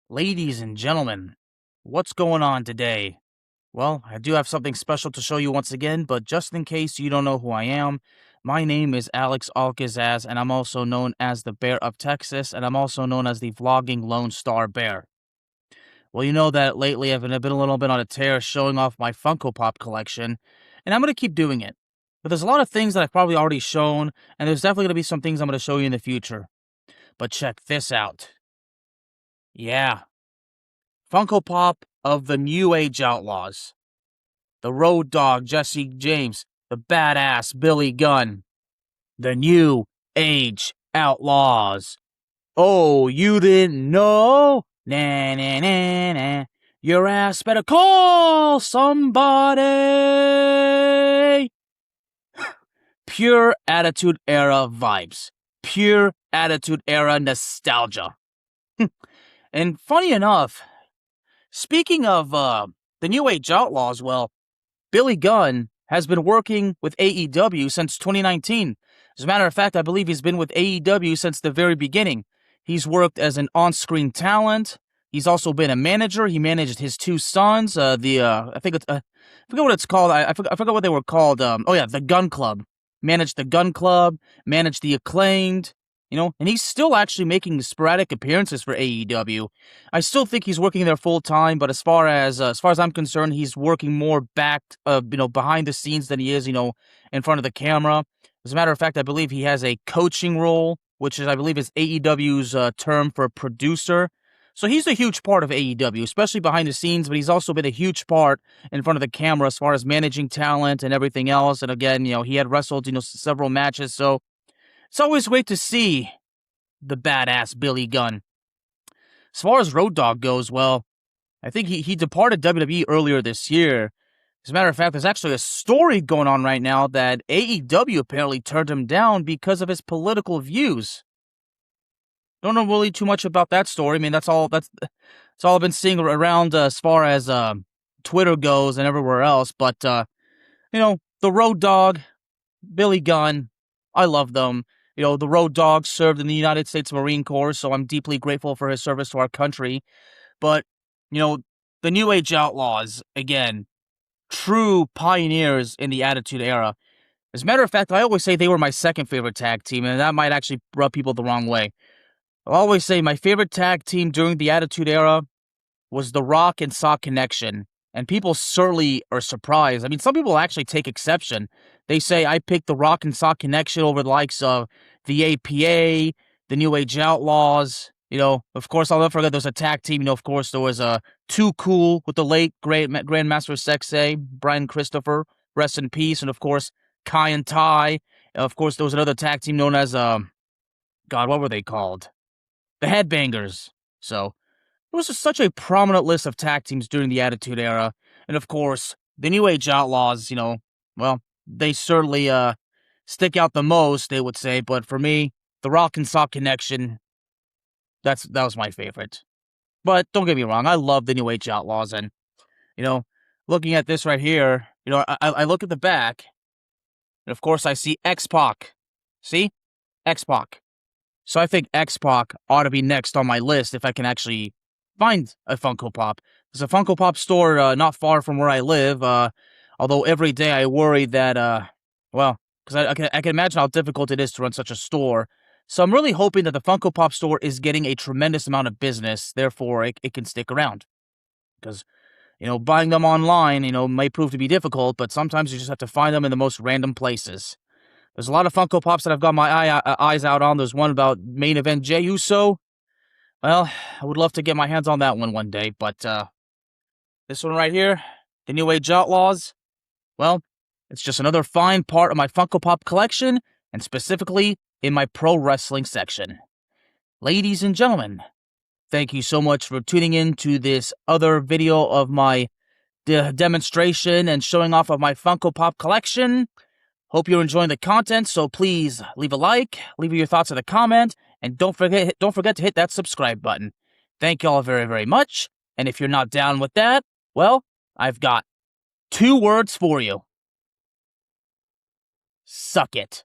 Ladies and gentlemen, what's going on today? Well, I do have something special to show you once again, but just in case you don't know who I am, my name is AlexAlKazzaz, and I'm also known as the Bear of Texas, and I'm also known as the Vlogging Lone Star Bear. Well, you know that lately I've been a little bit on a tear showing off my Funko Pop collection, and I'm going to keep doing it. But there's a lot of things that I've probably already shown, and there's definitely going to be some things I'm going to show you in the future. But check this out. Yeah, Funko Pop of the new Age Outlaws. The Road Dogg, Jesse James, the badass Billy Gunn, the new Age Outlaws. Oh, you didn't know? Nah, nah, nah, nah. Your ass better call somebody. Pure Attitude Era vibes. Pure Attitude Era nostalgia. And funny enough, speaking of the new Age Outlaws, well, Billy Gunn has been working with AEW since 2019. As a matter of fact, I believe he's been with AEW since the very beginning. He's worked as an on-screen talent. He's also been a manager. He managed his two sons. I forget what it's called. I forgot what they were called. The Gun Club. Managed the Gun Club. Managed the Acclaimed. And he's still actually making sporadic appearances for AEW. I still think he's working there full time, but as far as I'm concerned, he's working more behind the scenes than he is, in front of the camera. As a matter of fact, I believe he has a coaching role, which is, I believe, is AEW's term for producer. So he's a huge part of AEW, especially behind the scenes, but he's also been a huge part in front of the camera as far as managing talent and everything else. And again, he had wrestled, several matches, so it's always great to see the badass Billy Gunn. As far as Road Dogg goes, well, I think he departed WWE earlier this year. As a matter of fact, there's actually a story going on right now that AEW apparently turned him down because of his political views. Don't know really too much about that story. I mean, that's all I've been seeing around as far as Twitter goes and everywhere else. But the Road Dogg, Billy Gunn, I love them. The Road Dogg served in the United States Marine Corps, so I'm deeply grateful for his service to our country. But, the New Age Outlaws, again, true pioneers in the Attitude Era. As a matter of fact, I always say they were my second favorite tag team, and that might actually rub people the wrong way. I'll always say my favorite tag team during the Attitude Era was The Rock and Sock Connection. And people certainly are surprised. I mean, some people actually take exception. They say I picked the Rock and Sock Connection over the likes of the APA, the New Age Outlaws. Of course, I'll never forget there was a tag team. Of course, there was Too Cool with the late Grandmaster Sexay, Brian Christopher, rest in peace. And of course, Kai and Tai. Of course, there was another tag team known as, God, what were they called? The Headbangers. So it was just such a prominent list of tag teams during the Attitude Era. And of course, the New Age Outlaws, they certainly stick out the most, they would say. But for me, the Rock and Sock Connection, that was my favorite. But don't get me wrong, I love the New Age Outlaws. And, looking at this right here, I look at the back, and of course I see X-Pac. See? X-Pac. So I think X-Pac ought to be next on my list if I can actually find a Funko Pop. There's a Funko Pop store not far from where I live, although every day I worry that, because I can imagine how difficult it is to run such a store. So I'm really hoping that the Funko Pop store is getting a tremendous amount of business, therefore it can stick around. Because, buying them online, may prove to be difficult, but sometimes you just have to find them in the most random places. There's a lot of Funko Pops that I've got my eyes out on. There's one about main event Jey Uso. Well, I would love to get my hands on that one day, but this one right here, the New Age Outlaws, well, it's just another fine part of my Funko Pop collection, and specifically in my pro wrestling section. Ladies and gentlemen, thank you so much for tuning in to this other video of my demonstration and showing off of my Funko Pop collection. Hope you're enjoying the content, so please leave a like, leave your thoughts in the comment, and don't forget to hit that subscribe button. Thank you all very, very much, and if you're not down with that, well, I've got 2 words for you. Suck it.